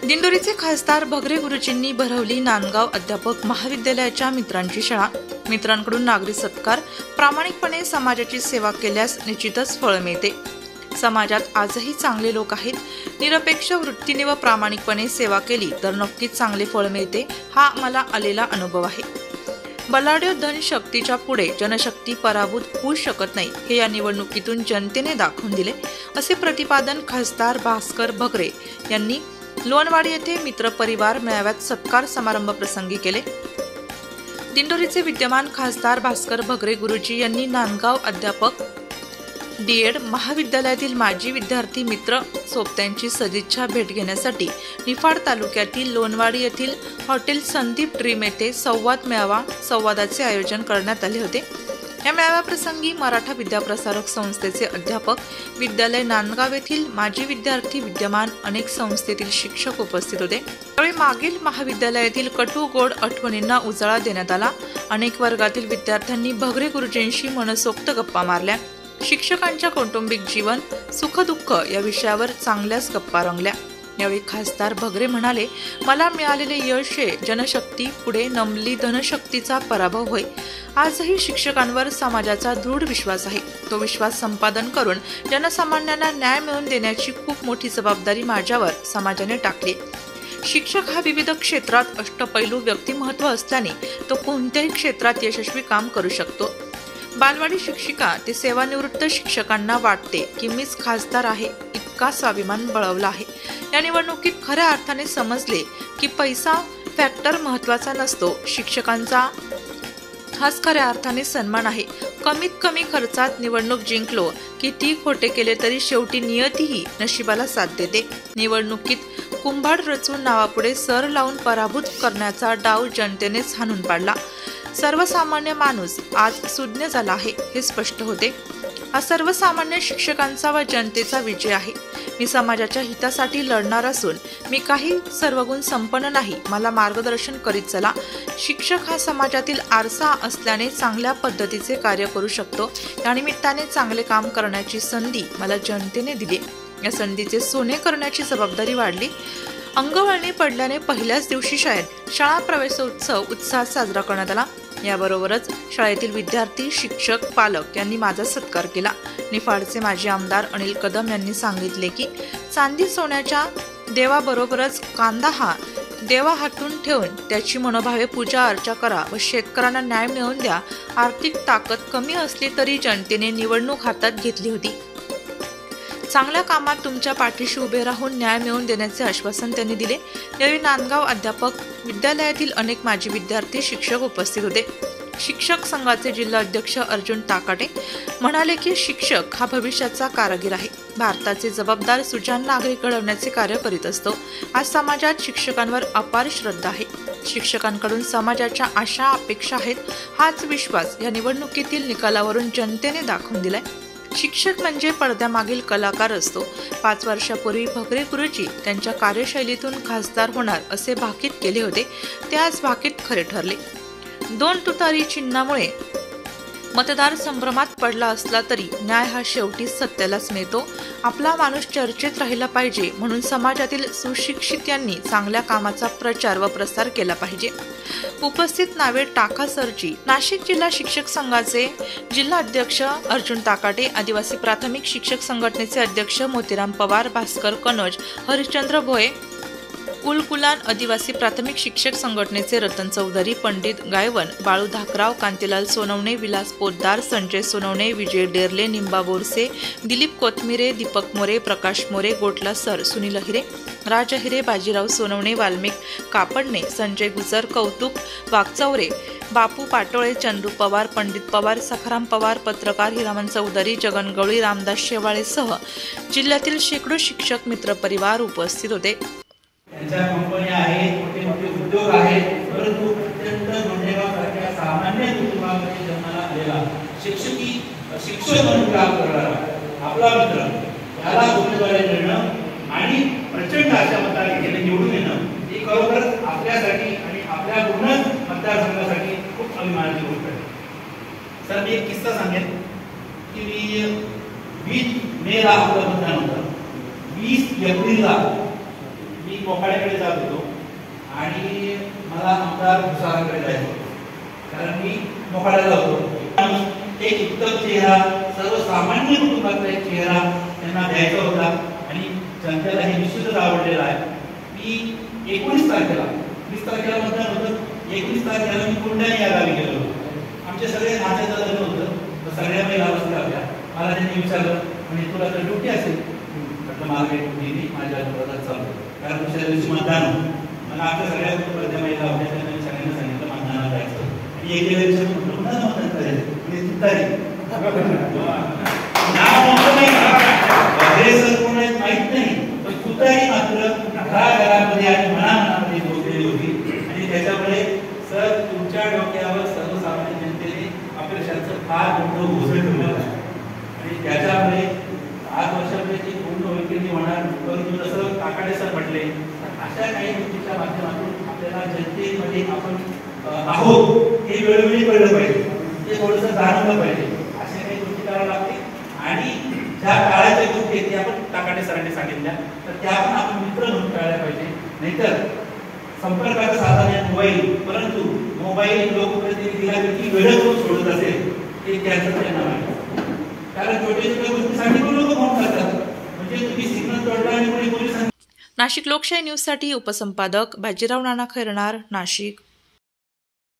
दिंडोरीचे खासदार भगरे गुरुजींनी भरवली नांदगाव अध्यापक महाविद्यालयाच्या मित्रांची शाळा। मित्रांकडून नागरी सत्कार। प्रामाणिकपणे समाजाची सेवा केल्यास निश्चितच फळ मिळते। समाजात आजही चांगले लोक आहेत। निरपेक्ष वृत्तीने व प्रामाणिकपणे सेवा केली तर नक्कीच चांगले फळ मिळते, हा मला आलेला अनुभव आहे। बलाढ्य धनशक्तीच्या पुढे जनशक्ती पराभूत होऊ शकत नाही, हे या निवडणुकीतून जनतेने दाखवून दिले, असे प्रतिपादन खासदार भास्कर भगरे यांनी लोणवाडी येथे मित्र परिवार मेळाव्यात सत्कार समारंभ प्रसंगी केले। दिंडोरीचे विद्यमान खासदार भास्कर भगरे गुरुजी यांनी नांदगाव अध्यापक डीएड महाविद्यालयातील माजी विद्यार्थी मित्र सोबत्यांची सदिच्छा भेट घेण्यासाठी निफाड तालुक्यातील लोणवाडी येथील हॉटेल संदीप ड्रीम येथे संवादाचे आयोजन करण्यात आले होते। या मेळाव्याप्रसंगी मराठा विद्याप्रसारक संस्थेचे अध्यापक, विद्यालय नांदगाव येथील माजी विद्यार्थी, विद्यमान अनेक संस्थेतील शिक्षक उपस्थित होते। त्यावेळी मागील महाविद्यालयातील कटू गोड आठवणींना उजाळा देण्यात आला। अनेक वर्गातील विद्यार्थ्यांनी भगरे गुरुजींशी मनसोक्त गप्पा मारल्या। शिक्षकांच्या कौटुंबिक जीवन, सुख दुःख या विषयावर चांगल्याच गप्पा रंगल्या। यावेळी खासदार भगरे म्हणाले, मला मिळालेले यश हे जनशक्ती पुढे नमली धनशक्तीचा पराभव होय। आजही शिक्षकांवर समाजाचा दृढ विश्वास आहे। तो विश्वास संपादन करून जनसामान्यांना न्याय मिळवून देण्याची खूप मोठी जबाबदारी माझ्यावर समाजाने टाकली। शिक्षक हा विविध क्षेत्रात अष्टपैलू व्यक्तिमत्व असल्याने तो कोणत्याही क्षेत्रात यशस्वी काम करू शकतो। बालवाडी शिक्षिका ते सेवानिवृत्त शिक्षकांना वाटते की मीच खासदार आहे इतका स्वाभिमान बळवला आहे। या निवडणुकीत खऱ्या अर्थाने समजले की पैसा फॅक्टर महत्त्वाचा नसतो, शिक्षकांचा हाच खऱ्या अर्थाने सन्मान आहे। कमीत कमी खर्चात निवडणूक जिंकलो, किती खोटे केले तरी शेवटी नियतीही नशिबाला साथ देते। निवडणुकीत कुंभाड रचून नावापुढे सर लावून पराभूत करण्याचा डाव जनतेनेच हाणून पाडला। सर्वसामान्य माणूस आज सुज्ञ झाला आहे हे स्पष्ट होते। हा सर्वसामान्य शिक्षकांचा व जनतेचा विजय आहे। मी समाजाच्या हितासाठी लढणार असून मी काही सर्वगुण संपन्न नाही, मला मार्गदर्शन करीत चला। शिक्षक हा समाजातील आरसा असल्याने चांगल्या पद्धतीचे कार्य करू शकतो। या निमित्ताने चांगले काम करण्याची संधी मला जनतेने दिली। या संधीचे सोने करण्याची जबाबदारी वाढली। अंगवळणी पडल्याने पहिल्याच दिवशी शाळा प्रवेशोत्सव उत्साहात साजरा करण्यात आला। याबरोबरच शाळेतील विद्यार्थी, शिक्षक, पालक यांनी माझा सत्कार केला। निफाडचे माजी आमदार अनिल कदम यांनी सांगितले की चांदी सोन्याच्या देवाबरोबरच कांदा हा देवा हातून ठेवून त्याची मनोभावे पूजा अर्चा करा व शेतकऱ्यांना न्याय मिळवून द्या। आर्थिक ताकद कमी असली तरी जनतेने निवडणूक हातात घेतली होती। चांगल्या कामात तुमच्या पाठीशी उभे राहून न्याय मिळवून देण्याचे आश्वासन त्यांनी दिले। यावेळी नांदगाव अध्यापक विद्यालयातील अनेक माजी विद्यार्थी, शिक्षक उपस्थित होते। शिक्षक संघाचे जिल्हा अध्यक्ष अर्जुन ताकाटे म्हणाले की शिक्षक हा भविष्याचा कारागीर आहे। भारताचे जबाबदार सुजाण नागरिक घडवण्याचे कार्य करीत असतो। आज समाजात शिक्षकांवर अपार श्रद्धा आहे। शिक्षकांकडून समाजाच्या आशा अपेक्षा आहेत। हाच विश्वास या निवडणुकीतील निकालावरून जनतेने दाखवून दिलाय। शिक्षक म्हणजे पडद्यामागील कलाकार असतो। 5 वर्षापूर्वी भगरे गुरुजी त्यांच्या कार्यशैलीतून खासदार होणार असे भाकीत केले होते, ते आज भाकीत खरे ठरले। 2 तुतारी चिन्हामुळे मतदार संभ्रमात पडला असला तरी न्याय हा शेवटी सत्यालाच मिळतो। आपला माणूस चर्चेत राहिला पाहिजे म्हणून समाजातील सुशिक्षित यांनी चांगल्या कामाचा प्रचार व प्रसार केला पाहिजे। उपस्थित नावे टाका सरजी, नाशिक जिल्हा शिक्षक संघाचे जिल्हा अध्यक्ष अर्जुन ताकाटे, आदिवासी प्राथमिक शिक्षक संघटनेचे अध्यक्ष मोतीराम पवार, भास्कर कनोज, हरिश्चंद्र भोये, उलकुलान आदिवासी प्राथमिक शिक्षक संघटनेचे रतन चौधरी, पंडित गायवन, बाळू धाकराव, कांतीलाल सोनवणे, विलास पोतदार, संजय सोनवणे, विजय डेरले, निंबा बोरसे, दिलीप कोथमिरे, दीपक मोरे, प्रकाश मोरे, गोटला सर, सुनील हिरे, राज हिरे, बाजीराव सोनवणे, वाल्मिक कापडणे, संजय गुजर, कौतुक वागचौरे, बापू पाटोळे, चंदू पवार, पंडित पवार, सखाराम पवार, पत्रकार हिरामन चौधरी, जगन गवळी, रामदास शेवाळेसह जिल्ह्यातील शेकडो शिक्षक मित्र परिवार उपस्थित होते। त्यांच्या कंपन्या आहेत, मोठे मोठे उद्योग आहेत, परंतु अत्यंत गुन्हेगारासारख्या सामान्य कुटुंबामध्ये जन्माला आलेला शिक्षक म्हणून काम करणारा आपला मित्र याला उमेदवारी देणं आणि प्रचंड अशा मताने निवडून येणं ही खरोखरच आपल्यासाठी आणि आपल्या पूर्ण मतदारसंघासाठी खूप अभिमानाची गोष्ट आहे। सर, मी एक किस्सा सांगेन की 20 मेला आपलं मतदान होतं, 20 एप्रिलला मी मोखाड्याकडे जात होतो आणि मला आमदार भुसाराकडे जायचं होतं, कारण मी मोखाड्याला होतो. एक उत्तम चेहरा, सर्वसामान्य कुटुंबातला एक चेहरा त्यांना द्यायचा होता आणि जनतेला हे निश्चितच आवडलेलं आहे. मी 19 तारखेला 20 तारखेला मतदान होतं, 19 तारखेला मी कोंढाणे या गावी गेलो होतो. आमचे सगळे नात्याचं लग्न होतं, तर सगळ्या महिला बसल्या होत्या. मला त्यांनी विचारलं, म्हणजे तुला तर ड्युटी असेल? म्हटलं मला काही ड्युटी नाही, माझ्या घरात चालतो, कारण दुसऱ्या दिवशी मतदान होतं. मला आपल्या सगळ्या कुटुंबातल्या महिला होत्या, त्यांनी सगळ्यांना सांगितलं मतदानाला जायचं. आणि एकेला विचारून म्हटलं पुन्हा मतदान करायचं, म्हणजे तुतारी नाव मोठं नाही, हे सर कोण आहेत माहित नाही, पण तुतारी मात्र घराघरामध्ये आणि मनामनामध्ये पोहोचलेली होती. आणि त्याच्यामुळे सर तुमच्या डोक्यावर सर्वसामान्य जनतेने अपेक्षांचं फार मोठं ओझं ठेवलं आहे आणि त्याच्यामुळे 8 वर्षामध्ये ती पूर्ण होईल की नाही होणार. परंतु जसं काकाडे सर म्हटले, अशा काही गोष्टीच्या माध्यमातून आपल्याला जनतेमध्ये आपण आहोत हे वेळोवेळी कळलं पाहिजे, ते थोडंसं जाणवलं पाहिजे. अशा काही गोष्टी कराव्या लागतील आणि ज्या काळाच्या गोष्टी आहेत त्या आपण काकाडे सरांनी सांगितल्या, तर त्या पण आपण मित्र म्हणून टाळल्या पाहिजे. नाहीतर संपर्काचं साधन आहे मोबाईल, परंतु मोबाईल लोकप्रतिनिधीला किती वेळ करून सोडत असेल ते त्यांचं त्यांना माहिती. कारण छोट्या छोट्या गोष्टीसाठी पण लोक फोन करतात, म्हणजे तुम्ही सिग्नल तोडला आणि कोणी पोलिसांनी. नाशिक लोकशाही न्यूजसाठी उपसंपादक बाजीराव नाना खैरनार, नाशिक.